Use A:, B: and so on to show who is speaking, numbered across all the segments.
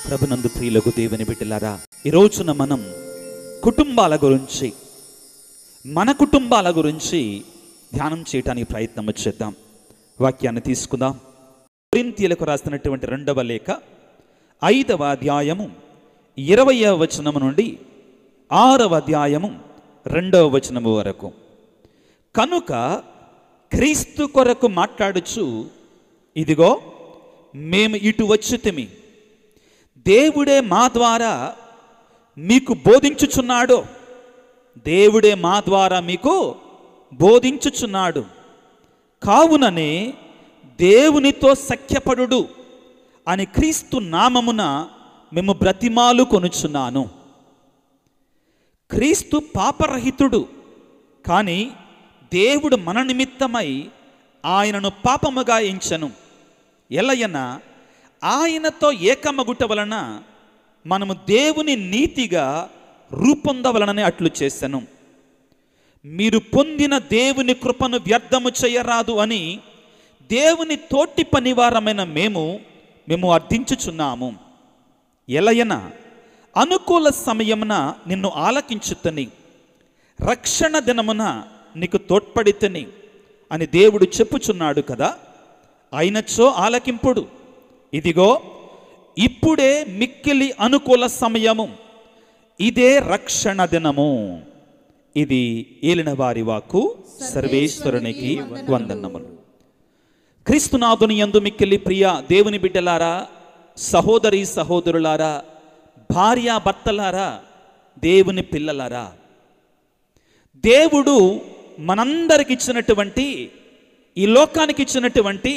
A: ప్రభునందు ప్రియులకు దేవుని బిడ్డలారా, ఈ రోజున మనం కుటుంబాల గురించి, మన కుటుంబాల గురించి ధ్యానం చేయడానికి ప్రయత్నం చేద్దాం. వాక్యాన్ని తీసుకుందాం. కొరింథీయులకు రాసినటువంటి 2వ లేఖ 5వ అధ్యాయము 20వ వచనము నుండి 6వ అధ్యాయము 2వ వచనము వరకు. కనుక క్రీస్తు కొరకు మాట్లాడుచు, ఇదిగో మేము ఇటు వచ్చితిమి, దేవుడే మా ద్వారా మీకు బోధించుచున్నాడు, దేవుడే మా ద్వారా మీకు బోధించుచున్నాడు, కావుననే దేవునితో సఖ్యపడుడు అని క్రీస్తు నామమున మేము బ్రతిమాలు కొనుచున్నాను. క్రీస్తు పాపరహితుడు, కానీ దేవుడు మన నిమిత్తమై ఆయనను పాపముగా ఎంచెను. ఎలయన ఆయనతో ఏకమగుట వలన మనము దేవుని నీతిగా రూపొందవలనని అట్లు చేసెను. మీరు పొందిన దేవుని కృపను వ్యర్థము చేయరాదు అని దేవుని తోటి పనివారమైన మేము అర్థించుచున్నాము. ఎలయన అనుకూల సమయమున నిన్ను ఆలకించుతని, రక్షణ దినమున నీకు తోడ్పడితని అని దేవుడు చెప్పుచున్నాడు కదా. అయినచో ఆలకింపుడు. ఇదిగో ఇప్పుడే మిక్కిలి అనుకూల సమయము, ఇదే రక్షణ దినము. ఇది ఏలిన వారి వాక్కు. సర్వేశ్వరునికి వందనములు. క్రీస్తునాథుని యందు మిక్కిలి ప్రియ దేవుని బిడ్డలారా, సహోదరి సహోదరులారా, భార్య భర్తలారా, దేవుని పిల్లలారా, దేవుడు మనందరికి ఇచ్చినటువంటి, ఈ లోకానికి ఇచ్చినటువంటి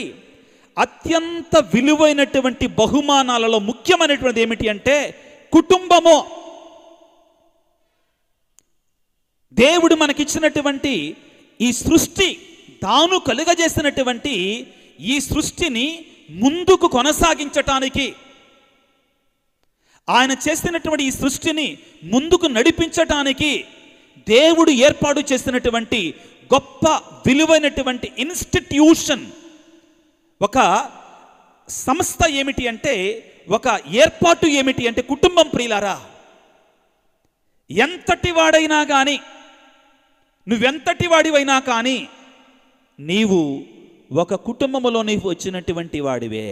A: అత్యంత విలువైనటువంటి బహుమానాలలో ముఖ్యమైనటువంటిది ఏమిటి అంటే కుటుంబము. దేవుడు మనకిచ్చినటువంటి ఈ సృష్టి, తాను కలుగజేసినటువంటి ఈ సృష్టిని ముందుకు కొనసాగించటానికి, ఆయన చేసినటువంటి ఈ సృష్టిని ముందుకు నడిపించటానికి దేవుడు ఏర్పాటు చేసినటువంటి గొప్ప విలువైనటువంటి ఇన్స్టిట్యూషన్, ఒక సంస్థ ఏమిటి అంటే, ఒక ఏర్పాటు ఏమిటి అంటే కుటుంబం. ప్రియులారా, ఎంతటి వాడైనా కానీ, నువ్వెంతటి వాడివైనా కానీ, నీవు ఒక కుటుంబంలో నీవు వచ్చినటువంటి వాడివే.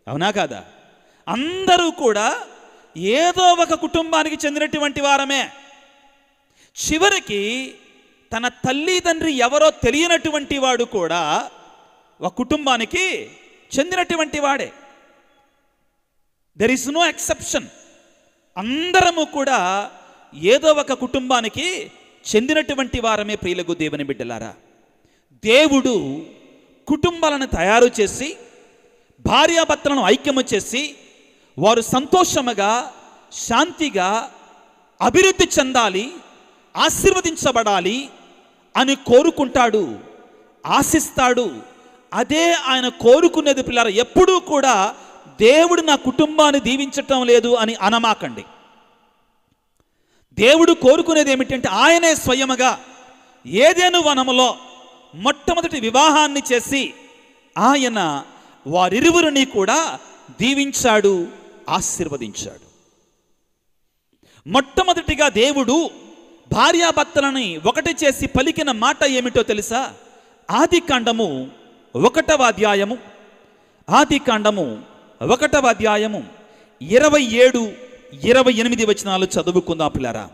A: అవునా కాదా? అందరూ కూడా ఏదో ఒక కుటుంబానికి చెందినటువంటి వారమే. చివరికి తన తల్లిదండ్రి ఎవరో తెలియనటువంటి వాడు కూడా ఒక కుటుంబానికి చెందినటువంటి వాడే. There is no exception. అందరము కూడా ఏదో ఒక కుటుంబానికి చెందినటువంటి వారమే. ప్రియులకు దేవుని బిడ్డలారా, దేవుడు కుటుంబాలను తయారు చేసి, భార్యాభర్తలను ఐక్యము చేసి, వారు సంతోషముగా శాంతిగా అభివృద్ధి చెందాలి, ఆశీర్వదించబడాలి అని కోరుకుంటాడు, ఆశిస్తాడు. అదే ఆయన కోరుకునేది. పిల్లలు, ఎప్పుడూ కూడా దేవుడు నా కుటుంబాన్ని దీవించటం లేదు అని అనమాకండి. దేవుడు కోరుకునేది ఏమిటంటే, ఆయనే స్వయముగా ఏదెను వనములో మొట్టమొదటి వివాహాన్ని చేసి ఆయన వారిరువురిని కూడా దీవించాడు, ఆశీర్వదించాడు. మొట్టమొదటిగా దేవుడు భార్యాభర్తలని ఒకటి చేసి పలికిన మాట ఏమిటో తెలుసా? ఆదికాండము 1వ అధ్యాయము 27, 28 వచనాలు చదువుకుందాం పిల్లరా.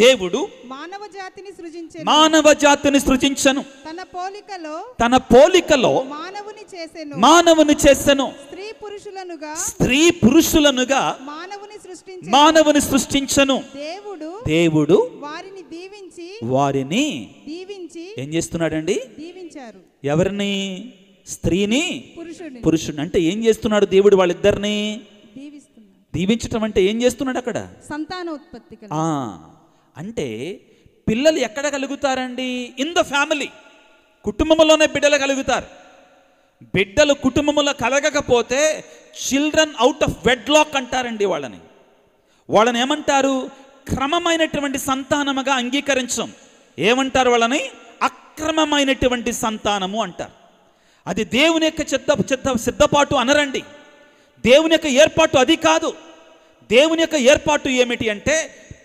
A: దేవుడు మానవ జాతిని సృజించెను, తన పోలికలో మానవుని చేసెను, స్త్రీ పురుషులనుగా మానవుని సృష్టించెను. దేవుడు వారిని ఏం చేస్తున్నాడండి? ఎవరిని? స్త్రీని పురుషుని. అంటే ఏం చేస్తున్నాడు దేవుడు? వాళ్ళిద్దరిని దీవించటం అంటే ఏం చేస్తున్నాడు అక్కడ?
B: సంతానోత్పత్తి.
A: అంటే పిల్లలు ఎక్కడ కలుగుతారండి? ఇన్ ద ఫ్యామిలీ, కుటుంబంలోనే బిడ్డలు కలుగుతారు. బిడ్డలు కుటుంబంలో కలగకపోతే చిల్డ్రన్ అవుట్ ఆఫ్ వెడ్లాక్ అంటారండి వాళ్ళని. వాళ్ళని ఏమంటారు? క్రమమైనటువంటి సంతానముగా అంగీకరించం. ఏమంటారు వాళ్ళని? అక్రమమైనటువంటి సంతానము అంటారు. అది దేవుని యొక్క సిద్ధపాటు అనరండి. దేవుని యొక్క ఏర్పాటు అది కాదు. దేవుని యొక్క ఏర్పాటు ఏమిటి అంటే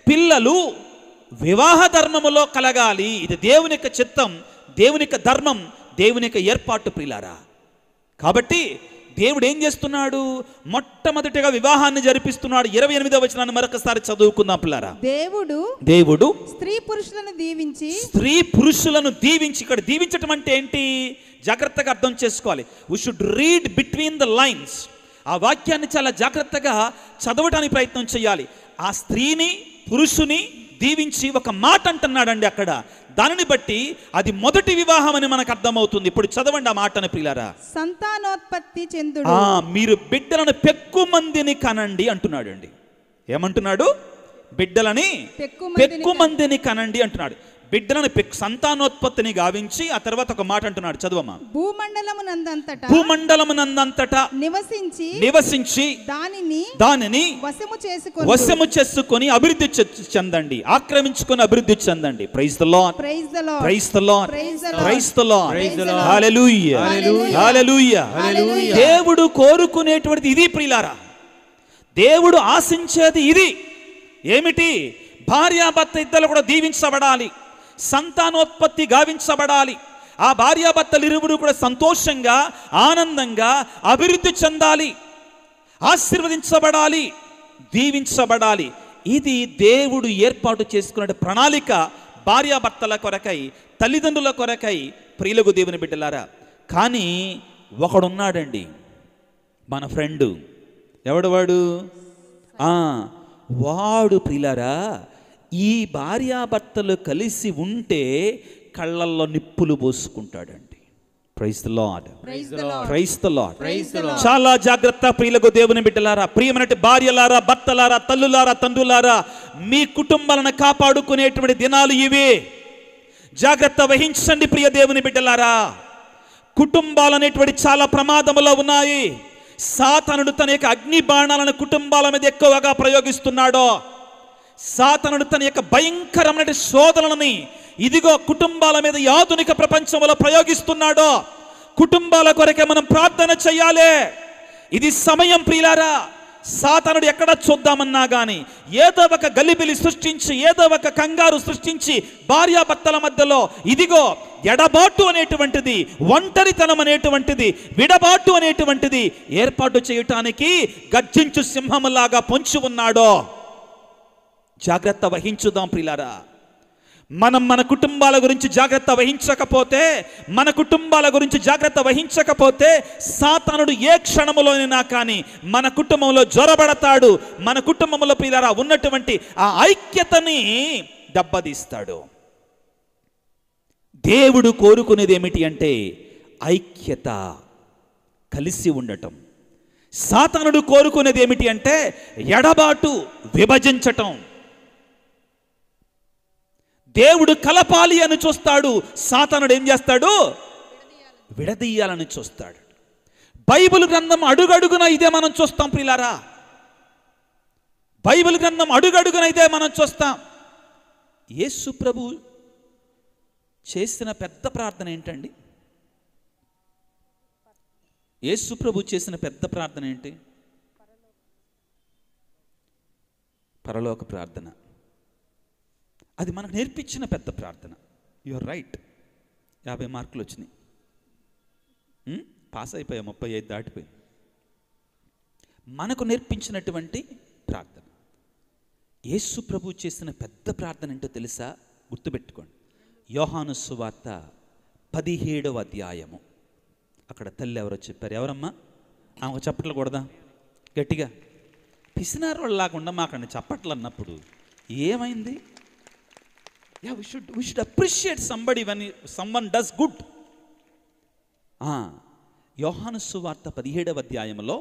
A: పిల్లలు వివాహ ధర్మములో కలగాలి. ఇది దేవుని యొక్క చిత్తం, దేవుని యొక్క ధర్మం, దేవుని యొక్క ఏర్పాటు ప్రియులారా. కాబట్టి దేవుడు ఏం చేస్తున్నాడు? మొట్టమొదటిగా వివాహాన్ని జరిపిస్తున్నాడు. 28వ వచనాన్ని మరొకసారి చదువుకుందాం పిల్లారా. దేవుడు స్త్రీ పురుషులను దీవించి, ఇక్కడ దీవించటం అంటే ఏంటి జాగ్రత్తగా అర్థం చేసుకోవాలి. We should read between the lines. ఆ వాక్యాన్ని చాలా జాగ్రత్తగా చదవడానికి ప్రయత్నం చేయాలి. ఆ స్త్రీని పురుషుని దీవించి ఒక మాట అంటున్నాడండి అక్కడ. దానిని బట్టి అది మొదటి వివాహం అని మనకు అర్థమవుతుంది. ఇప్పుడు చదవండి ఆ మాటను ప్రియులారా.
B: సంతానోత్పత్తి చెందుడు,
A: మీరు బిడ్డలను పెక్కుమందిని కనండి అంటున్నాడు అండి. ఏమంటున్నాడు? బిడ్డలని పెక్కుమందిని కనండి అంటున్నాడు. బిడ్డలను సంతానోత్పత్తిని గావించి ఆ తర్వాత ఒక మాట అంటున్నాడు, చదువమ్మా. భూమండలమునందంతటా నివసించి దానిని వశము చేసుకొని అభివృద్ధి చెందండి, ఆక్రమించుకొని అభివృద్ధి చెందండి. Praise the Lord, praise the Lord, praise the Lord, hallelujah, hallelujah. దేవుడు కోరుకునేటువంటిది ఇది ప్రియులారా. దేవుడు ఆశించేది ఇది. ఏమిటి? భార్యాభర్త ఇద్దరు కూడా దీవించబడాలి, సంతానోత్పత్తి గావించబడాలి. ఆ భార్యాభర్తలు ఇరువురు కూడా సంతోషంగా ఆనందంగా అభివృద్ధి చెందాలి, ఆశీర్వదించబడాలి, దీవించబడాలి. ఇది దేవుడు ఏర్పాటు చేసుకున్న ప్రణాళిక భార్యాభర్తల కొరకై, తల్లిదండ్రుల కొరకై. ప్రియులకు దేవుని బిడ్డలారా, కానీ ఒకడున్నాడండి మన ఫ్రెండు. ఎవడు వాడు? వాడు ప్రియులారా ఈ భార్యాభర్తలు కలిసి ఉంటే కళ్ళల్లో నిప్పులు పోసుకుంటాడండి. Praise the Lord, praise the Lord. చాలా జాగ్రత్త ప్రియులకు దేవుని బిడ్డలారా, ప్రియమైనటువంటి భార్యలారా, భర్తలారా, తల్లులారా, తండ్రులారా, మీ కుటుంబాలను కాపాడుకునేటువంటి దినాలు ఇవే. జాగ్రత్త వహించండి ప్రియ దేవుని బిడ్డలారా. కుటుంబాలు అనేటువంటి చాలా ప్రమాదములో ఉన్నాయి. సాతానుడు తన యొక్క అగ్ని బాణాలను కుటుంబాల మీద ఎక్కువగా ప్రయోగిస్తున్నాడో, సాతానుడు తన యొక్క భయంకరమైన శోధనలని ఇదిగో కుటుంబాల మీద ఈ ఆధునిక ప్రపంచంలో ప్రయోగిస్తున్నాడో, కుటుంబాల కొరకే మనం ప్రార్థన చేయాలి. ఇది సమయం ప్రియులారా. సాతానుడు ఎక్కడ చూద్దామన్నా కానీ ఏదో ఒక గలిబిలి సృష్టించి, ఏదో ఒక కంగారు సృష్టించి భార్యాభర్తల మధ్యలో ఇదిగో ఎడబాటు అనేటువంటిది, ఒంటరితనం అనేటువంటిది, విడబాటు అనేటువంటిది ఏర్పాటు చేయటానికి గర్జించు సింహంలాగా పొంచి ఉన్నాడో. జాగ్రత్త వహించుదాం ప్రియులారా. మనం మన కుటుంబాల గురించి జాగ్రత్త వహించకపోతే, మన కుటుంబాల గురించి జాగ్రత్త వహించకపోతే సాతానుడు ఏ క్షణములోనైనా కానీ మన కుటుంబంలో జ్వరబడతాడు. మన కుటుంబంలో ప్రియులారా ఉన్నటువంటి ఆ ఐక్యతని దెబ్బతీస్తాడు. దేవుడు కోరుకునేది ఏమిటి అంటే ఐక్యత, కలిసి ఉండటం. సాతానుడు కోరుకునేది ఏమిటి అంటే ఎడబాటు, విభజించటం. దేవుడు కలపాలి అని చూస్తాడు, సాతానుడు ఏం చేస్తాడు? విడదీయాలని చూస్తాడు. బైబిల్ గ్రంథం అడుగడుగున ఇదే మనం చూస్తాం ప్రియులారా. బైబిల్ గ్రంథం అడుగడుగున ఇదే మనం చూస్తాం. యేసు ప్రభు చేసిన పెద్ద ప్రార్థన ఏంటండి? యేసు ప్రభు చేసిన పెద్ద ప్రార్థన ఏంటి? పరలోక ప్రార్థన. అది మనకు నేర్పించిన పెద్ద ప్రార్థన. Your right. 50 మార్కులు వచ్చినాయి. పాస్ అయిపోయా, 35 దాటిపోయి. మనకు నేర్పించినటువంటి ప్రార్థన. యేసు ప్రభు చేసిన పెద్ద ప్రార్థన ఏంటో తెలుసా? గుర్తుపెట్టుకోండి. యోహాను సువార్త 17వ అధ్యాయము. అక్కడ తల్లి ఎవరో చెప్పారు. ఎవరమ్మా? ఆమె చప్పట్లు కొడదా గట్టిగా. పిసినారు వాళ్ళలాగా ఉండమాకండి చప్పట్లు అన్నప్పుడు. ఏమైంది? we should appreciate somebody when someone does good. యోహాను సువార్త 17వ అధ్యాయంలో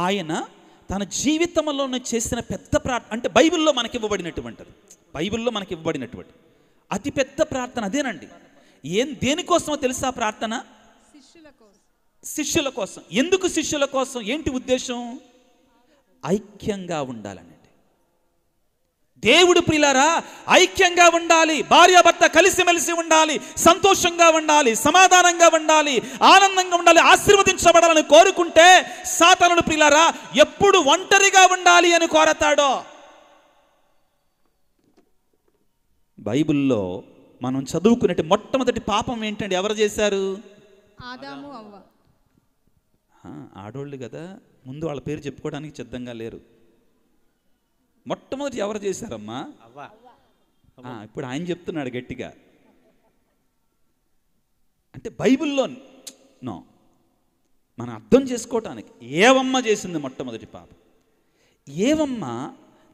A: ఆయన తన జీవితంలోనే చేసిన పెద్ద ప్రార్థన, అంటే బైబిల్లో మనకి ఇవ్వబడినటువంటిది, బైబిల్లో మనకి ఇవ్వబడినటువంటి అతి పెద్ద ప్రార్థన అదేనండి. దేనికోసమో తెలుసా ప్రార్థన? శిష్యుల కోసం. ఎందుకు శిష్యుల కోసం? ఏంటి ఉద్దేశం? ఐక్యంగా ఉండాలనండి. దేవుడు ప్రియులారా ఐక్యంగా ఉండాలి, భార్యాభర్త కలిసిమెలిసి ఉండాలి, సంతోషంగా ఉండాలి, సమాధానంగా ఉండాలి, ఆనందంగా ఉండాలి, ఆశీర్వదించబడాలని కోరుకుంటే సాతానుడు ప్రియులారా ఎప్పుడు ఒంటరిగా ఉండాలి అని కోరతాడో. బైబిల్లో మనం చదువుకునే మొట్టమొదటి పాపం ఏంటండి? ఎవరు చేశారు?
B: ఆదాము అవ్వ.
A: ఆడోళ్ళు కదా, ముందు వాళ్ళ పేరు చెప్పుకోవడానికి సిద్ధంగా లేరు. మొట్టమొదటి ఎవరు చేశారమ్మా? ఇప్పుడు ఆయన చెప్తున్నాడు గట్టిగా. అంటే బైబిల్లో మనం అర్థం చేసుకోవటానికి ఏవమ్మ చేసింది మొట్టమొదటి పాపం. ఏవమ్మ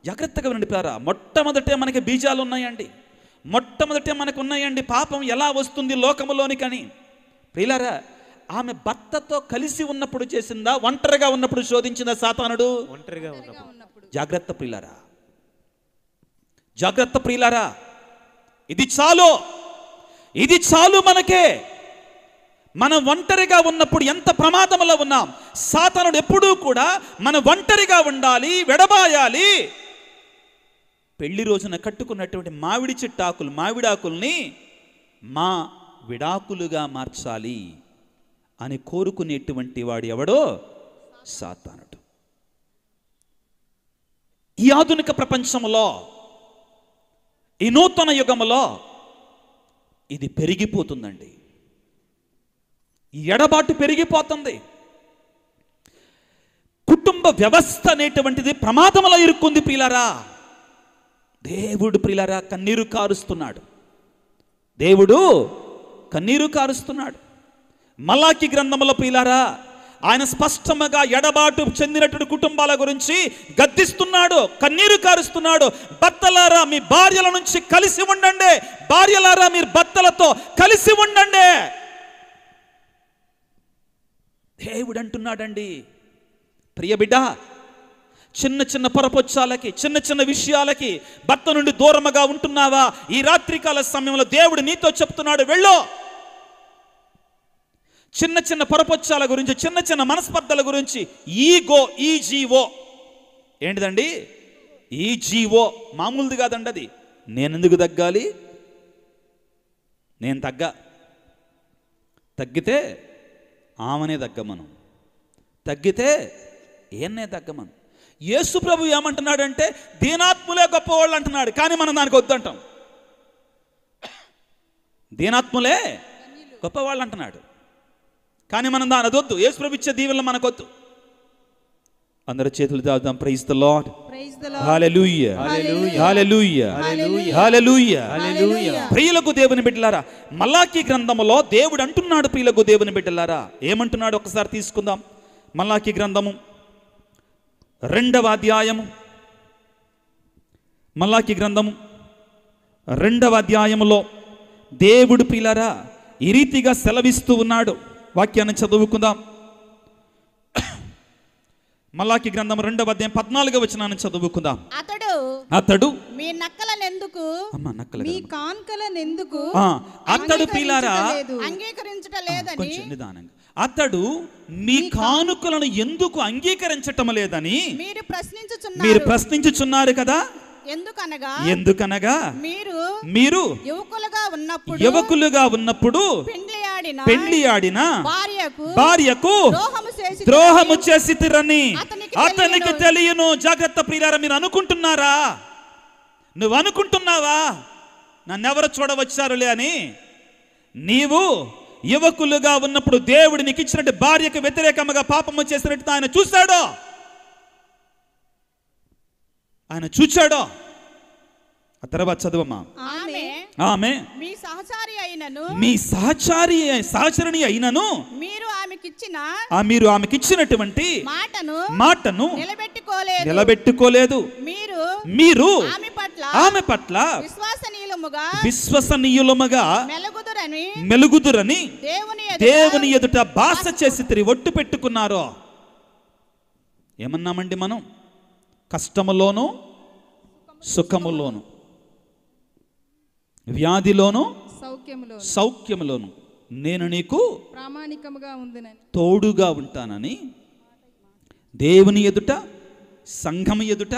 A: జాగ్రత్తగా వినండి ప్రియులారా, మొట్టమొదటే మనకి బీజాలు ఉన్నాయండి, మొట్టమొదటే మనకు ఉన్నాయండి. పాపం ఎలా వస్తుంది లోకములోనికని ప్రియులారా, ఆమె భర్తతో కలిసి ఉన్నప్పుడు చేసిందా, ఒంటరిగా ఉన్నప్పుడు శోధించిందా సాతానుడు?
C: ఒంటరిగా ఉన్నప్పుడు.
A: జాగ్రత్త ప్రియులారా, జాగ్రత్త ప్రియులారా, ఇది చాలు, ఇది చాలు మనకే. మనం ఒంటరిగా ఉన్నప్పుడు ఎంత ప్రమాదంలో ఉన్నాం. సాతానుడు ఎప్పుడూ కూడా మన ఒంటరిగా ఉండాలి, విడబాయాలి. పెళ్లి రోజున కట్టుకున్నటువంటి మామిడి చెట్టాకులు, మామిడాకుల్ని మా విడాకులుగా మార్చాలి అని కోరుకునేటువంటి వాడు ఎవడో? సాతానుడు. ఈ ఆధునిక ప్రపంచంలో, ఈ నూతన యుగంలో ఇది పెరిగిపోతుందండి. ఈ ఎడబాటు పెరిగిపోతుంది. కుటుంబ వ్యవస్థ అనేటువంటిది ప్రమాదంలో ఇరుక్కుంది ప్రియులారా. దేవుడు ప్రియులారా కన్నీరు కారుస్తున్నాడు, దేవుడు కన్నీరు కారుస్తున్నాడు. మలాకి గ్రంథంలో ప్రియులారా ఆయన స్పష్టంగా ఎడబాటు చెందినటువంటి కుటుంబాల గురించి గద్దిస్తున్నాడు, కన్నీరు కారుస్తున్నాడు. భర్తలారా మీ భార్యల నుంచి కలిసి ఉండండి, భార్యలారా మీరు భర్తలతో కలిసి ఉండండి. దేవుడు అంటున్నాడండి, ప్రియ బిడ్డ, చిన్న చిన్న పొరపొచ్చాలకి, చిన్న చిన్న విషయాలకి భర్త నుండి దూరముగా ఉంటున్నావా? ఈ రాత్రికాల సమయంలో దేవుడు నీతో చెప్తున్నాడు, వెళ్ళు. చిన్న చిన్న పొరపొచ్చాల గురించి, చిన్న చిన్న మనస్పర్ధల గురించి, ఈజీఓ ఏంటిదండి? ఈజీఓ మామూలుది కాదండి అది. నేనెందుకు తగ్గాలి? నేను తగ్గితే ఆమెనే తగ్గమను, తగ్గితే ఏన్నే తగ్గమను. యేసు ప్రభు ఏమంటున్నాడంటే దీనాత్ములే గొప్పవాళ్ళు అంటున్నాడు, కానీ మనం దానికి వద్దంటాం. దీనాత్ములే గొప్పవాళ్ళు అంటున్నాడు, కానీ మనం దాని అదొద్దు. యేసు ప్రభు ఇచ్చే దీవెనలు మనకొద్దు. అందరూ చేతులు దాదాం. ప్రైజ్ ది లార్డ్, హల్లెలూయా, హల్లెలూయా, హల్లెలూయా. ప్రియులకు దేవుని బిడ్డలారా, మలాకి గ్రంథములో దేవుడు అంటున్నాడు, ప్రియులకు దేవుని బిడ్డలారా ఏమంటున్నాడు ఒకసారి తీసుకుందాం. మలాకి గ్రంథము 2వ అధ్యాయము, మలాకి గ్రంథము 2వ అధ్యాయములో దేవుడు ప్రియులారా ఈ రీతిగా సెలవిస్తూ ఉన్నాడు. వాక్యాన్ని చదువుకుందాం. మలాకి గ్రంథం 2వ అధ్యాయం 14వ వచనాన్ని చదువుకుందాం. అతడు
B: మీ నక్కలనెందుకు, మీ కాన్కలనెందుకు
A: అతడు ప్రియులారా
B: అంగీకరించటం లేదని,
A: కొంచెం నిదానంగా, అతడు మీ కానుకలను ఎందుకు అంగీకరించటం లేదని మీరు ప్రశ్నించుచున్నారు కదా. ఎందుకనగా మీరు యువకులుగా ఉన్నప్పుడు పెండ్లి ఆడిన భార్యకు ద్రోహము చేసితిరని అతనికి తెలియను. జాగ్రత్త ప్రియులారా, మీరు అనుకుంటున్నారా, నువ్వు అనుకుంటున్నావా నన్నెవరు చూడవచ్చారులే అని? నీవు యువకులుగా ఉన్నప్పుడు దేవుడు నీకు ఇచ్చినట్టు భార్యకు వ్యతిరేకంగా పాపము చేసినట్టు ఆయన చూశాడో, ఆయన చూచాడో. ఆ తర్వాత చదువమ్మా. ఆమె మీ సహచరిణి అయినను మీరు ఆమెకిచ్చినటువంటి మాటను నిలబెట్టుకోలేదు. మీరు ఆమె పట్ల విశ్వసనీయులముగా మెలుగుదురని దేవుని ఎదుట భాష చేసి తిరిగి ఒట్టు పెట్టుకున్నారో. ఏమన్నామండి మనం? కష్టములోను సుఖములోను, వ్యాధిలోను సౌఖ్యములోను నేను నీకు
B: ప్రామాణికముగా ఉందినని,
A: తోడుగా ఉంటానని దేవుని ఎదుట సంఘం ఎదుట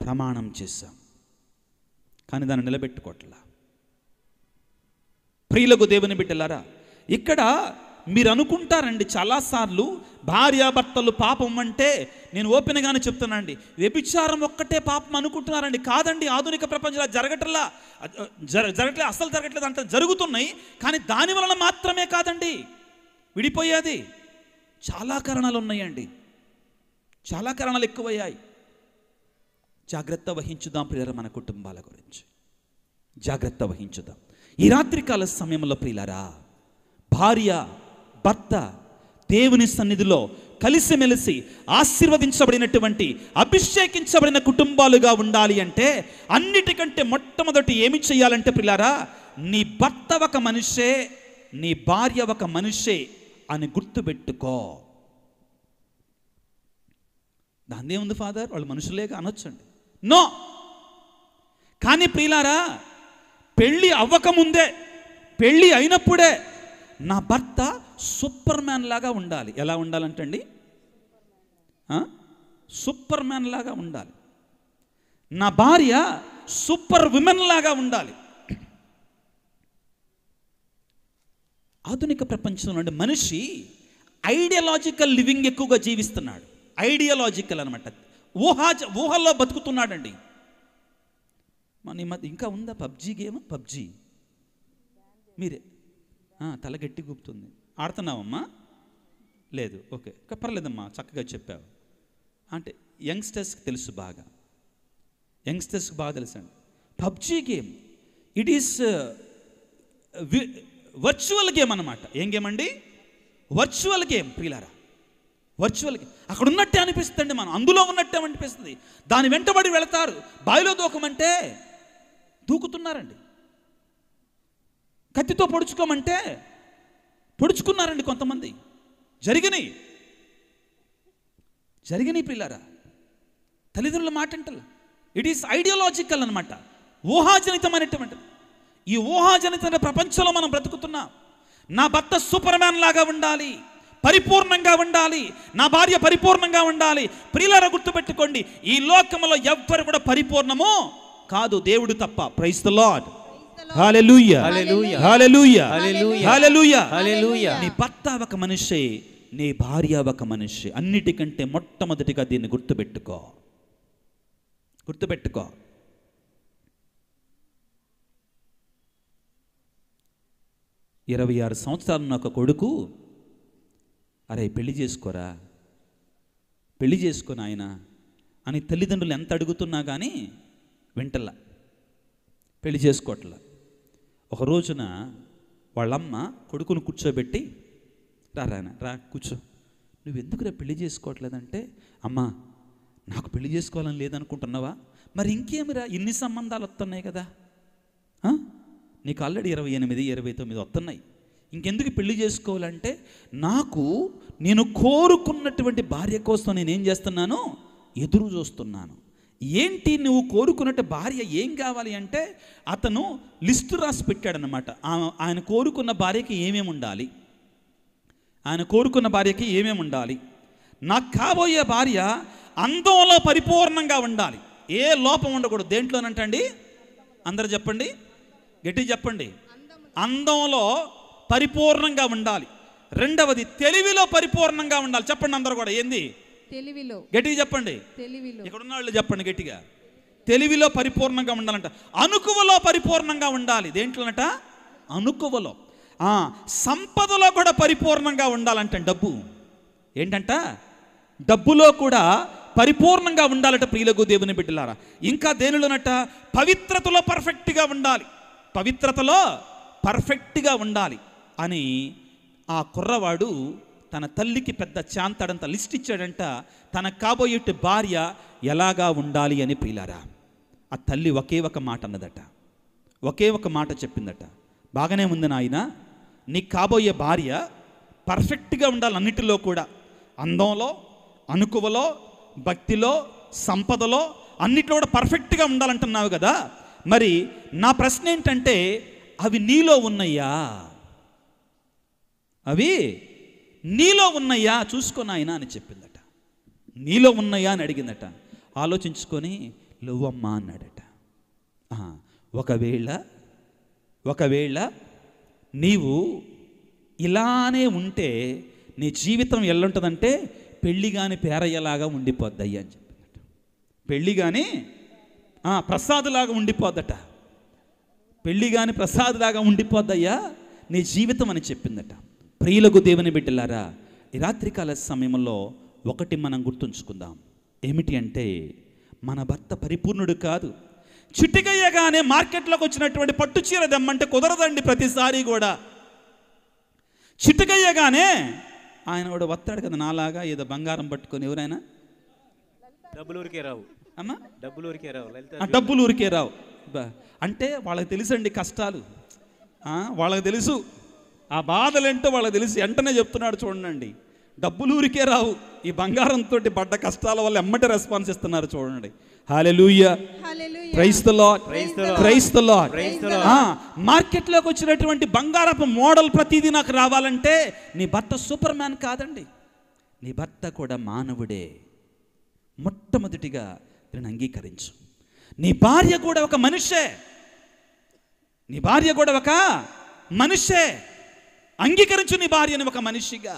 A: ప్రమాణం చేశాం. కానీ దాన్ని నిలబెట్టుకోవట్లా. ప్రియులకు దేవుని బిడ్డలారా, ఇక్కడ మీరు అనుకుంటారండి చాలాసార్లు భార్యాభర్తలు పాపం అంటే, నేను ఓపెన్గానే చెప్తున్నానండి, వ్యభిచారం ఒక్కటే పాపం అనుకుంటున్నారండి. కాదండి, ఆధునిక ప్రపంచంలో జరగట్లా, అసలు జరగట్లేదు అంటే జరుగుతున్నాయి. కానీ దాని వలన మాత్రమే కాదండి విడిపోయేది. చాలా కారణాలు ఉన్నాయండి, చాలా కారణాలు ఎక్కువయ్యాయి. జాగ్రత్త వహించుదాం ప్రియులారా, మన కుటుంబాల గురించి జాగ్రత్త వహించుదాం. ఈ రాత్రికాల సమయంలో ప్రియులారా, భార్య భర్త దేవుని సన్నిధిలో కలిసిమెలిసి ఆశీర్వదించబడినటువంటి అభిషేకించబడిన కుటుంబాలుగా ఉండాలి అంటే అన్నిటికంటే మొట్టమొదటి ఏమి చేయాలంటే ప్రియులారా, నీ భర్త ఒక మనిషే, నీ భార్య ఒక మనిషే అని గుర్తుపెట్టుకో. దాన్ని ఏముంది ఫాదర్, వాళ్ళు మనుషులేగా అనొచ్చండి. నో, కానీ ప్రియులారా, పెళ్ళి అవ్వకముందే, పెళ్ళి అయినప్పుడే నా భర్త సూపర్ మ్యాన్ లాగా ఉండాలి. ఎలా ఉండాలంటండి? సూపర్ మ్యాన్ లాగా ఉండాలి. నా భార్య సూపర్ విమెన్ లాగా ఉండాలి. ఆధునిక ప్రపంచంలో మనిషి ఐడియాలజికల్ లివింగ్ ఎక్కువగా జీవిస్తున్నాడు. ఐడియాలజికల్ అనమాట, ఊహల్లో బతుకుతున్నాడండి. మన మధ్య ఇంకా ఉందా పబ్జీ గేమ్? పబ్జీ మీరే తల గట్టి గుప్తుంది. ఆడుతున్నావమ్మా? లేదు, ఓకే, పర్లేదమ్మా, చక్కగా చెప్పావు. అంటే యంగ్స్టర్స్కి తెలుసు, బాగా యంగ్స్టర్స్కి బాగా తెలుసు అండి PUBG game. It is virtual game అన్నమాట. ఏం గేమ్ అండి? వర్చువల్ గేమ్ ప్రియులారా, వర్చువల్ గేమ్. అక్కడ ఉన్నట్టే అనిపిస్తుంది, మనం అందులో ఉన్నట్టే అనిపిస్తుంది. దాని వెంటబడి వెళతారు. బావిలో దూకమంటే దూకుతున్నారండి, కత్తితో పొడుచుకోమంటే పొడుచుకున్నారండి కొంతమంది. జరిగినాయి ప్రియులారా, తల్లిదండ్రుల మాట అంటారు. ఇట్ ఈస్ ఐడియాలజికల్ అనమాట, ఊహాజనితమైనటువంటిది. ఈ ఊహాజనితమైన ప్రపంచంలో మనం బ్రతుకుతున్నాం. నా భర్త సూపర్ మ్యాన్ లాగా ఉండాలి, పరిపూర్ణంగా ఉండాలి, నా భార్య పరిపూర్ణంగా ఉండాలి. ప్రియులారా గుర్తుపెట్టుకోండి, ఈ లోకంలో ఎవ్వరు కూడా పరిపూర్ణమో కాదు, దేవుడు తప్ప. ప్రైజ్ ది లార్డ్, హల్లెలూయా, హల్లెలూయా, హల్లెలూయా, హల్లెలూయా. నీ భర్త ఒక మనిషి, నీ భార్య ఒక మనిషి. అన్నిటికంటే మొట్టమొదటిగా దీన్ని గుర్తుపెట్టుకో. 26 సంవత్సరాలున్న ఒక కొడుకు, అరే పెళ్లి చేసుకోరా, పెళ్లి చేసుకొని ఆయన అని తల్లిదండ్రులు ఎంత అడుగుతున్నా కానీ వింటల్లా, పెళ్లి చేసుకోవట్లా. ఒక రోజున వాళ్ళమ్మ కొడుకును కూర్చోబెట్టి, రా కూర్చో, నువ్వెందుకురా పెళ్లి చేసుకోవట్లేదంటే, అమ్మా నాకు పెళ్లి చేసుకోవాలని లేదనుకుంటున్నావా? మరి ఇంకేమిరా, ఇన్ని సంబంధాలు వస్తున్నాయి కదా, నీకు ఆల్రెడీ 28, 29 వస్తున్నాయి, ఇంకెందుకు పెళ్లి చేసుకోవాలంటే, నేను కోరుకున్నటువంటి భార్య కోసం నేనేం చేస్తున్నాను, ఎదురు చూస్తున్నాను. ఏంటి నువ్వు కోరుకున్నట్టు భార్య ఏం కావాలి అంటే, అతను లిస్టు రాసి పెట్టాడనమాట. ఆయన కోరుకున్న భార్యకి ఏమేమి ఉండాలి, నాకు కాబోయే భార్య అందంలో పరిపూర్ణంగా ఉండాలి, ఏ లోపం ఉండకూడదు. దేంట్లోనంటండి? అందరూ చెప్పండి, గట్టి చెప్పండి. అందంలో పరిపూర్ణంగా ఉండాలి. రెండవది తెలివిలో పరిపూర్ణంగా ఉండాలి. చెప్పండి అందరూ కూడా, ఏంది?
B: తెలివిలో.
A: గట్టిగా చెప్పండి. తెలివిలో. ఇక్కడ ఉన్న వాళ్ళు చెప్పండి గట్టిగా. తెలివిలో పరిపూర్ణంగా ఉండాలంట. అణుకువలో పరిపూర్ణంగా ఉండాలి. దేంట్లోనట? అణుకువలో. సంపదలో కూడా పరిపూర్ణంగా ఉండాలంట. డబ్బు ఏంటంట? డబ్బులో కూడా పరిపూర్ణంగా ఉండాలట ప్రియులకు దేవుని బిడ్డలారా. ఇంకా దేనిలోనట? పవిత్రతలో పర్ఫెక్ట్గా ఉండాలి, పవిత్రతలో పర్ఫెక్ట్గా ఉండాలి అని ఆ కుర్రవాడు తన తల్లికి పెద్ద చాంతాడంత లిస్ట్ ఇచ్చాడంట. తన కాబోయే భార్య ఎలాగా ఉండాలి అని ప్రియులారా. ఆ తల్లి ఒకే ఒక మాట అన్నదట, ఒకే ఒక మాట చెప్పిందట. బాగానే ఉంది నాయన, నీకు కాబోయే భార్య పర్ఫెక్ట్గా ఉండాలి, అన్నిటిలో కూడా, అందంలో, అణుకువలో, భక్తిలో, సంపదలో, అన్నిట్లో కూడా పర్ఫెక్ట్గా ఉండాలంటున్నావు కదా. మరి నా ప్రశ్న ఏంటంటే, అవి నీలో ఉన్నాయా? అవి నీలో ఉన్నాయా చూసుకో నాయనా అని చెప్పిందట. నీలో ఉన్నాయా అని అడిగిందట. ఆలోచించుకొని లేవమ్మా అన్నాడట. ఒకవేళ నీవు ఇలానే ఉంటే నీ జీవితం ఎల్లుంటుందంటే పెళ్ళి కాని పేరయ్యలాగా ఉండిపోద్దయ్యా అని చెప్పిందట. పెళ్ళి కానీ ప్రసాద్లాగా ఉండిపోద్దట. పెళ్ళి కానీ ప్రసాద్లాగా ఉండిపోద్దయ్యా నీ జీవితం అని చెప్పిందట. ప్రియులకు దేవుని బిడ్డలారా, ఈ రాత్రికాల సమయంలో ఒకటి మనం గుర్తుంచుకుందాం. ఏమిటి అంటే, మన భర్త పరిపూర్ణుడు కాదు. చిటికయ్యగానే మార్కెట్లోకి వచ్చినటువంటి పట్టు చీర దమ్మంటే కుదరదండి. ప్రతిసారి కూడా చిటికయ్యగానే ఆయన కూడా వస్తాడు కదా నాలాగా, ఏదో బంగారం పట్టుకొని. ఎవరైనా
C: డబ్బులు ఊరికే రావు
A: అమ్మా,
C: డబ్బులు
A: ఊరికే రావు అంటే వాళ్ళకి తెలుసండి కష్టాలు. వాళ్ళకి తెలుసు ఆ బాధలేంటో వాళ్ళకి తెలుసు. వెంటనే చెప్తున్నాడు చూడండి, డబ్బులు ఊరికే రావు. ఈ బంగారంతో పడ్డ కష్టాల వల్ల ఎమ్మటే రెస్పాన్స్ ఇస్తున్నారు చూడండి. Hallelujah, praise the Lord, praise the Lord. మార్కెట్లోకి వచ్చినటువంటి బంగారపు మోడల్ ప్రతిదీ నాకు రావాలంటే నీ భర్త సూపర్ మ్యాన్ కాదండి. నీ భర్త కూడా మానవుడే. మొట్టమొదటిగా నేను అంగీకరించు. నీ భార్య కూడా ఒక మనిషే. అంగీకరించు నీ భార్యని ఒక మనిషిగా.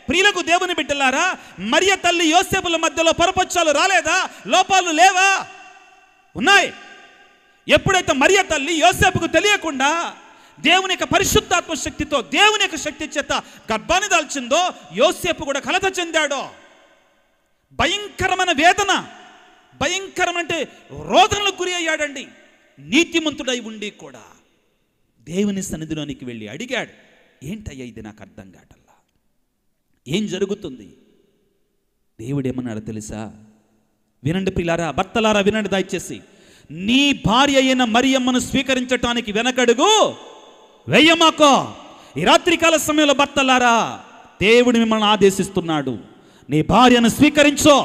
A: ప్రియులకు దేవుని బిడ్డలారా, మరియ తల్లి యోసేపుల మధ్యలో పొరపచ్చాలు రాలేదా? లోపాలు లేవా? ఉన్నాయి. ఎప్పుడైతే మరియ తల్లి యోసేపుకు తెలియకుండా దేవుని యొక్క పరిశుద్ధాత్మ శక్తితో, దేవుని యొక్క శక్తి చేత గర్భాన్ని దాల్చిందో, యోసేపు కూడా కలత చెందాడో. భయంకరమైన వేదన, భయంకరమైన రోదనలకు గురి అయ్యాడండి. నీతిమంతుడై ఉండి కూడా దేవుని సన్నిధిలోనికి వెళ్ళి అడిగాడు, ఏంటయ్యా ఇది నాకు అర్థం కావట్లా, ఏం జరుగుతుంది? దేవుడేమన్నాడో తెలుసా? వినండి ప్రియులారా, భర్తలారా వినండి దయచేసి. నీ భార్య అయిన మరియమ్మను స్వీకరించటానికి వెనకడుగు వెయ్యమాకో. ఈ రాత్రికాల సమయంలో భర్తలారా, దేవుడు మిమ్మల్ని ఆదేశిస్తున్నాడు, నీ భార్యను స్వీకరించో.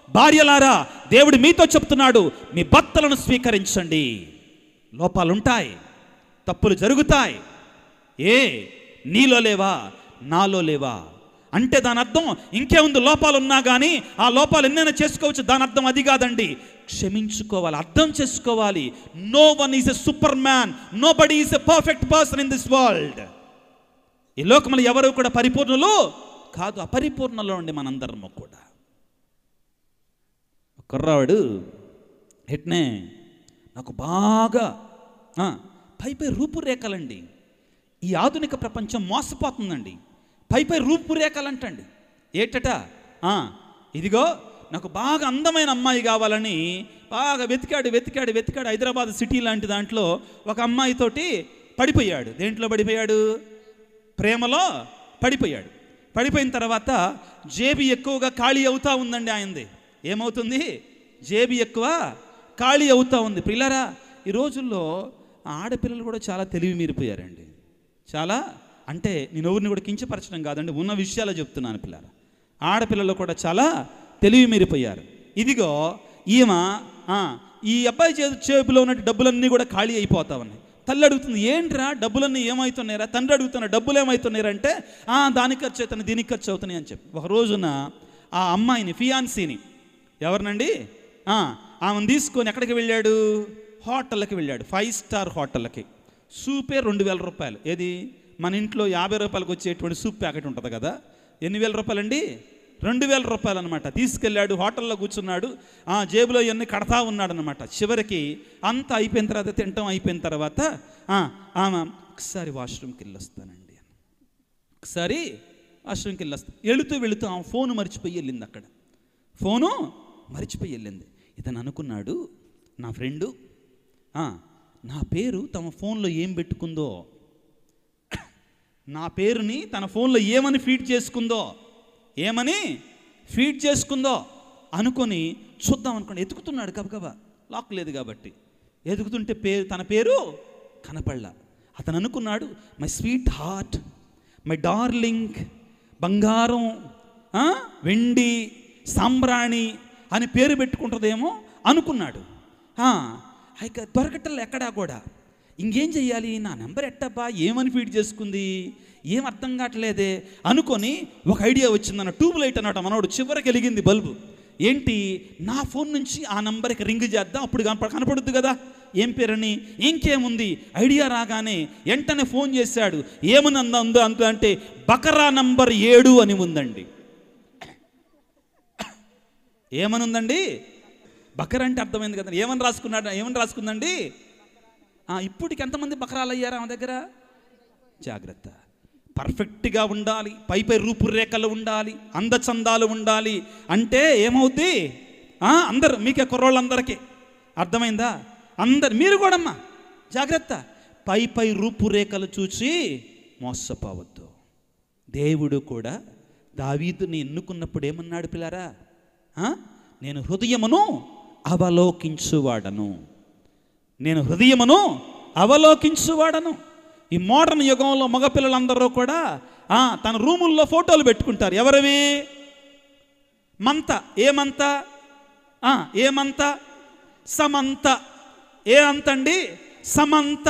A: భార్యలారా, దేవుడు మీతో చెప్తున్నాడు, మీ భర్తలను స్వీకరించండి. లోపాలుంటాయి, తప్పులు జరుగుతాయి. నీలో లేవా, నాలో లేవా అంటే దాని అర్థం ఇంకేముంది, లోపాలు ఉన్నా కానీ ఆ లోపాలు ఎన్నైనా చేసుకోవచ్చు. దాని అర్థం అది కాదండి. క్షమించుకోవాలి, అర్థం చేసుకోవాలి. No one is a superman, nobody is a perfect person in this world. ఈ లోకంలో ఎవరు కూడా పరిపూర్ణులు కాదు, అపరిపూర్ణలో ఉండి మనందరము కూడా. కుర్రావాడు ఎట్నే నాకు బాగా పై రూపురేఖలండి. ఈ ఆధునిక ప్రపంచం మోసపోతుందండి. పై రూపురేఖలంటండి. ఏటట ఇదిగో నాకు బాగా అందమైన అమ్మాయి కావాలని బాగా వెతికాడు. హైదరాబాద్ సిటీ లాంటి దాంట్లో ఒక అమ్మాయితోటి పడిపోయాడు. దేంట్లో పడిపోయాడు? ప్రేమలో పడిపోయాడు. పడిపోయిన తర్వాత జేబీ ఎక్కువగా ఖాళీ అవుతూ ఉందండి ఆయనది. ఏమవుతుంది? జేబీ ఎక్కువ ఖాళీ అవుతూ ఉంది. పిల్లరా, ఈ రోజుల్లో ఆడపిల్లలు కూడా చాలా తెలివి మీరిపోయారండి. చాలా అంటే నేను ఎవరిని కూడా కించపరచడం కాదండి, ఉన్న విషయాలు చెప్తున్నాను పిల్లరా. ఆడపిల్లలు కూడా చాలా తెలివి మీరిపోయారు. ఇదిగో ఈమె ఈ అబ్బాయి చేతిలో ఉన్న డబ్బులన్నీ కూడా ఖాళీ అయిపోతా ఉన్నాయి. తల్లి అడుగుతుంది, ఏంట్రా డబ్బులన్నీ ఏమవుతున్నాయిరా? తండ్రి అడుగుతున్న డబ్బులు ఏమవుతున్నారంటే దానికి ఖర్చు అవుతున్నాయి, దీనికి ఖర్చు అవుతున్నాయి అని చెప్పి ఒక రోజున ఆ అమ్మాయిని, ఫియాన్సీని, ఎవరినండి ఆమెను తీసుకొని ఎక్కడికి వెళ్ళాడు? హోటల్కి వెళ్ళాడు. 5 స్టార్ హోటల్కి. సూపే 2000 రూపాయలు. ఏది మన ఇంట్లో 50 రూపాయలకు వచ్చేటువంటి సూప్ ప్యాకెట్ ఉంటుంది కదా, ఎన్ని వేల రూపాయలండి? 2000 రూపాయలు అనమాట. తీసుకెళ్ళాడు, హోటల్లో కూర్చున్నాడు, జేబులో ఇవన్నీ కడతా ఉన్నాడు అనమాట. చివరికి అంతా అయిపోయిన తర్వాత, తినటం అయిపోయిన తర్వాత ఆమె ఒకసారి వాష్రూమ్కి వెళ్ళొస్తానండి, ఒకసారి వాష్రూమ్కి వెళ్ళొస్తాను. వెళుతూ ఆమె ఫోను మర్చిపోయి వెళ్ళింది. అక్కడ ఫోను మర్చిపోయి వెళ్ళింది. ఇతను అనుకున్నాడు, నా ఫ్రెండు నా పేరు తమ ఫోన్లో ఏం పెట్టుకుందో, నా పేరుని తన ఫోన్లో ఏమని ఫీడ్ చేసుకుందో అనుకొని చూద్దాం అనుకోండి. ఎతుకుతున్నాడు గబగబా, లాక్ లేదు కాబట్టి. ఎదుగుతుంటే తన పేరు కనపడలా. అతను అనుకున్నాడు, my sweet heart, my darling, బంగారం, వెండి, సాంబ్రాణి అని పేరు పెట్టుకుంటుందేమో అనుకున్నాడు. ఇక దొరకటల్లా ఎక్కడా కూడా. ఇంకేం చెయ్యాలి, నా నెంబర్ ఎట్టబ్బా, ఏమని ఫీడ్ చేసుకుంది, ఏం అర్థం కావట్లేదే అనుకొని ఒక ఐడియా వచ్చిందన్న. ట్యూబ్ లైట్ అన్నమాట మనోడు, చివరికి వెలిగింది బల్బు. ఏంటి, నా ఫోన్ నుంచి ఆ నెంబర్కి రింగ్ చేద్దాం, అప్పుడు కనపడుద్ది కదా. ఏం పేరని, ఇంకేముంది ఐడియా రాగానే వెంటనే ఫోన్ చేశాడు. ఏమని ఉందో అంటే బకరా నంబర్ 7 అని ఉందండి. ఏమని ఉందండి? బకరా అంటే అర్థమైంది కదండి. ఏమని రాసుకుందండి? ఇప్పటికి ఎంతమంది బకరాలు అయ్యారు ఆమె దగ్గర? జాగ్రత్త, పర్ఫెక్ట్గా ఉండాలి, పై రూపురేఖలు ఉండాలి, అందచందాలు ఉండాలి అంటే ఏమవుద్ది? అందరు మీకే కుర్రోళ్ళందరికీ అర్థమైందా? మీరు కూడా అమ్మా జాగ్రత్త, పై రూపురేఖలు చూసి మోసపోవద్దు. దేవుడు కూడా దావీదుని ఎన్నుకున్నప్పుడు ఏమన్నాడు పిల్లారా? నేను హృదయమును అవలోకించువాడను, నేను హృదయమును అవలోకించువాడను. ఈ మోడర్న్ యుగంలో మగపిల్లలందరూ కూడా తన రూముల్లో ఫోటోలు పెట్టుకుంటారు. ఎవరివి? మంత. ఏమంత? ఏమంత? సమంత. ఏ అంతండి? సమంత.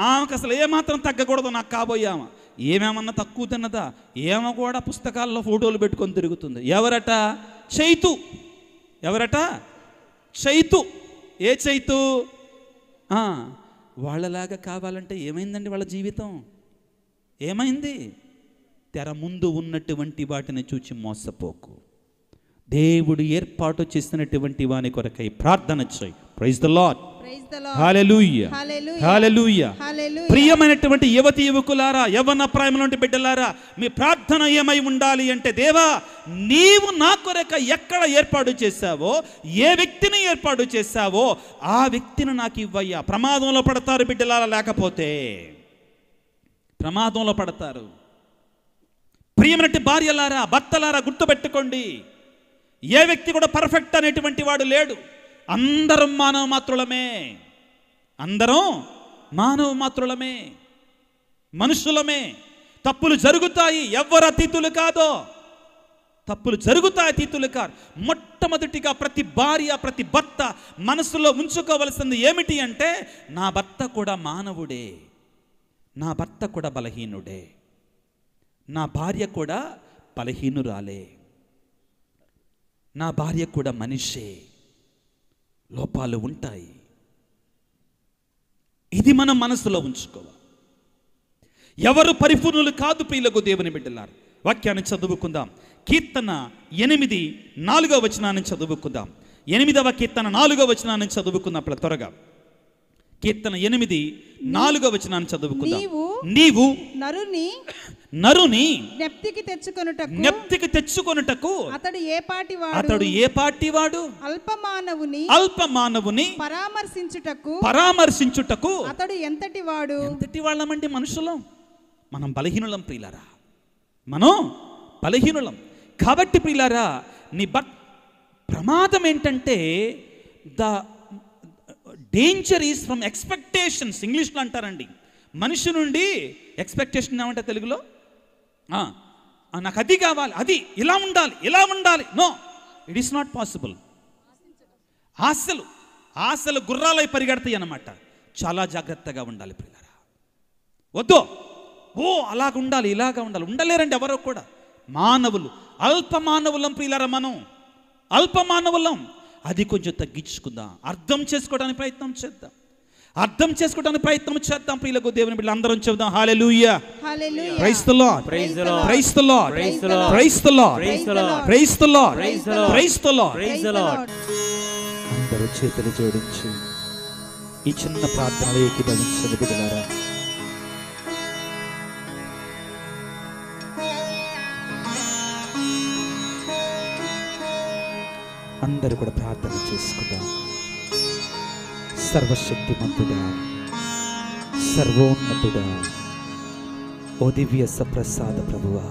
A: ఆమెకు అసలు ఏమాత్రం తగ్గకూడదు నాకు కాబోయామ. ఏమేమన్నా తక్కువ తిన్నదా? ఏమో కూడా పుస్తకాల్లో ఫోటోలు పెట్టుకొని తిరుగుతుంది. ఎవరట? చైతు. ఎవరట? చైతు. ఏ చైతు? వాళ్ళలాగా కావాలంటే ఏమైందండి వాళ్ళ జీవితం? ఏమైంది? తెర ముందు ఉన్నటువంటి వాటిని చూచి మోసపోకు. దేవుడు ఏర్పాటు చేసినటువంటి వాని కొరకై ప్రార్థన చేయి. Praise the Lord. Hallelujah, hallelujah. ప్రియమైనటువంటి యువతి యువకులారా, యవ్వన ప్రాయములోని బిడ్డలారా, మీ ప్రార్థన ఏమై ఉండాలి అంటే, దేవా నీవు నా కొరక ఎక్కడ ఏర్పాటు చేశావో, ఏ వ్యక్తిని ఏర్పాటు చేశావో ఆ వ్యక్తిని నాకు ఇవ్వయ్యా. ప్రమాదంలో పడతారు బిడ్డలారా, లేకపోతే ప్రమాదంలో పడతారు. ప్రియమైనటువంటి భార్యలారా, భర్తలారా, గుర్తుపెట్టుకోండి, ఏ వ్యక్తి కూడా పర్ఫెక్ట్ అనేటువంటి వాడు లేడు. అందరం మానవ మాత్రులమే, అందరం మానవ మాత్రులమే, మనుషులమే. తప్పులు జరుగుతాయి, ఎవ్వరు అతీతులు కాదో. తప్పులు జరుగుతాయి, అతీతులు కాదు. మొట్టమొదటిగా ప్రతి భార్య, ప్రతి భర్త మనసులో ఉంచుకోవలసింది ఏమిటి అంటే, నా భర్త కూడా మానవుడే, నా భర్త కూడా బలహీనుడే, నా భార్య కూడా బలహీనురాలే, నా భార్య కూడా మనిషే, లోపాలు ఉంటాయి. ఇది మనం మనసులో ఉంచుకోవాలి. ఎవరు పరిపూర్ణులు కాదు ప్రియులకు దేవుని బిడ్డలారు. వాక్యాన్ని చదువుకుందాం. కీర్తన 8:4 వచనాన్ని చదువుకుందాం. 8వ కీర్తన 4వ వచనాన్ని చదువుకుందాం త్వరగా. కీర్తన 8:4 వచనాన్ని చదువుకుందాం. నీవు నరుని జ్ఞప్తికి తెచ్చుకొనుటకు అతడు ఏ పాటివాడు? అల్పమానవుని పరామర్శించుటకు అతడు ఎంతటి వాళ్ళమండి? మనుషులం, మనం బలహీనులం ప్రియులారా, మనం బలహీనులం. కాబట్టి ప్రియులారా, నీ ప్రమాదం ఏంటంటే, the danger is from expectations. ఇంగ్లీష్లో అంటారండి, మనిషి నుండి ఎక్స్పెక్టేషన్ ఏమంటే తెలుగులో, నాకు అది కావాలి, అది ఇలా ఉండాలి. No, it is not possible. ఆశలు గుర్రాలై పరిగెడతాయి అన్నమాట. చాలా జాగ్రత్తగా ఉండాలి ప్రియులారా. వద్దు, అలాగ ఉండాలి, ఇలాగా ఉండాలి, ఉండలేరండి ఎవరో కూడా. మానవులు, అల్పమానవులం ప్రియులారా, మనం అల్పమానవులం. అది కొంచెం తగ్గించుకుందాం, అర్థం చేసుకోవడానికి ప్రయత్నం చేద్దాం, ప్రియులకు దేవుని బిడ్డలు అందరం చెబుదాం hallelujah, praise the Lord, praise the Lord, praise the Lord, praise the Lord, praise the Lord, praise the Lord, praise the Lord, praise the Lord, praise the Lord. అందరూ చేతులు జోడించి ఈ చిన్న ప్రార్థనలో ఏకీభవించండి బిడ్డలారా. అందరూ కూడా ప్రార్థన చేసుకుందాం. సర్వశక్తిమంతుడా, సర్వోన్నతుడా, ఓ దివ్య సప్రసాద ప్రభువా,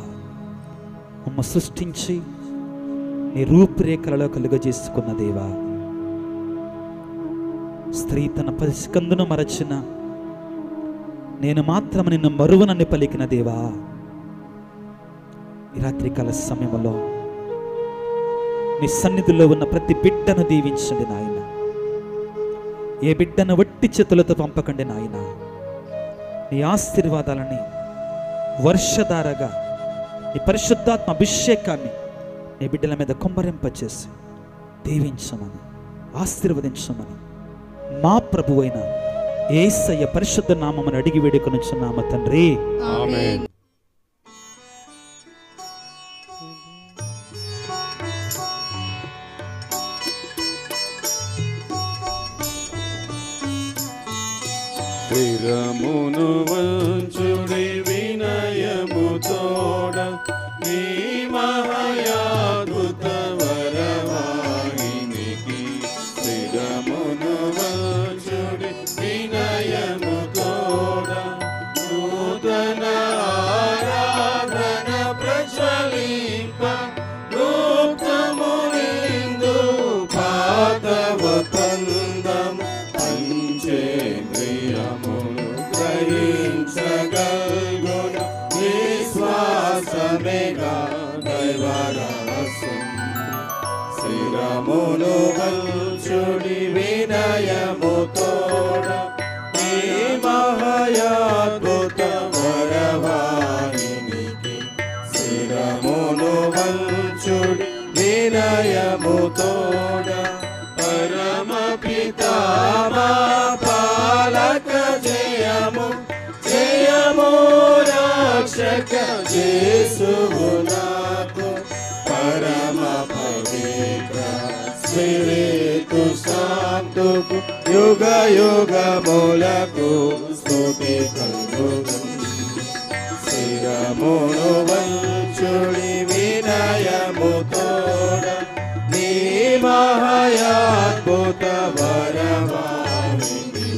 A: మమ్మ సృష్టించి నీ రూపురేఖలలో కలుగజేసుకున్న దేవా, స్త్రీ తన పసికందును మరచిన నేను మాత్రం నిన్ను మరువనని పలికిన దేవా, ఈ రాత్రికాల సమయంలో నీ సన్నిధిలో ఉన్న ప్రతి బిడ్డను దీవించండి నాయన. ఏ బిడ్డను వట్టి చేతులతో పంపకండి నాయన. నీ ఆశీర్వాదాలని వర్షధారగా, నీ పరిశుద్ధాత్మ అభిషేకాన్ని నీ బిడ్డల మీద కుమ్మరింపచేసి దీవించమని, ఆశీర్వదించమని మా ప్రభువైన యేసయ్య పరిశుద్ధ నామమును అడిగి వేడుకొనుచున్నాము తండ్రి.
B: ఆమేన్.
D: శిరమును వంచుడి వినయము తోడ నీ మహాయాద్భుత వరవాహినికి. శిరమును వంచుడి వినయము తోడ నూతన ఆరాధన ప్రచలింప రూపమునిందు పాతవతందం పంచేంద్రియమును గ్రహించగల్గున విశ్వాసమేగా దైవరహస్యం. శిరమును వంచుడి వినయము తోడ ఈ మహాయాద్భుత వరవాహినికి. శిరమును వంచుడి వినయము తోడ పరమ పితా మా పాలక జయము జయము రక్షక యేసువు నాకు. పరమ పవిత్ర స్పిరితు శాంతుకు యుగ యుగములకు స్తుతి కలుగును. శిరమును వంచుడి వినయము తోడ నీ మహాయాద్భుత వరవాహినికి.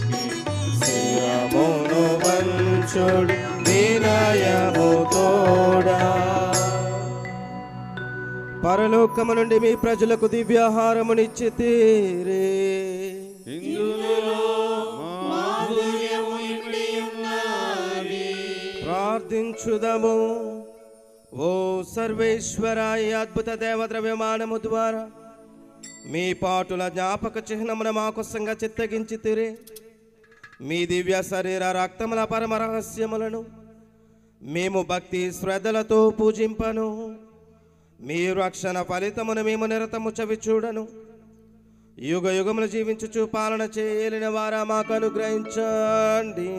D: శిరమును వంచుడి వినయము తోడ.
E: పరలోకము నుండి మీ ప్రజలకు దివ్యాహారమునిచ్చితీరే.
D: ఇందులో మాధుర్యము ఇమిడి ఉన్నది.
E: ప్రార్థించుదము. ఓ సర్వేశ్వర, ఈ అద్భుత దేవద్రవ్యమానము ద్వారా మీ పాటుల జ్ఞాపక చిహ్నమున మాకోసంగా చిత్తగించితిరే. మీ దివ్య శరీర రక్తముల పరమ రహస్యములను మేము భక్తి శ్రద్ధలతో పూజింపను. మీ రక్షణ ఫలితమును మేము నిరతము చవి చూడను. యుగ యుగములు జీవించుచు పాలన చేయలేని వారా మాకు అనుగ్రహించండి.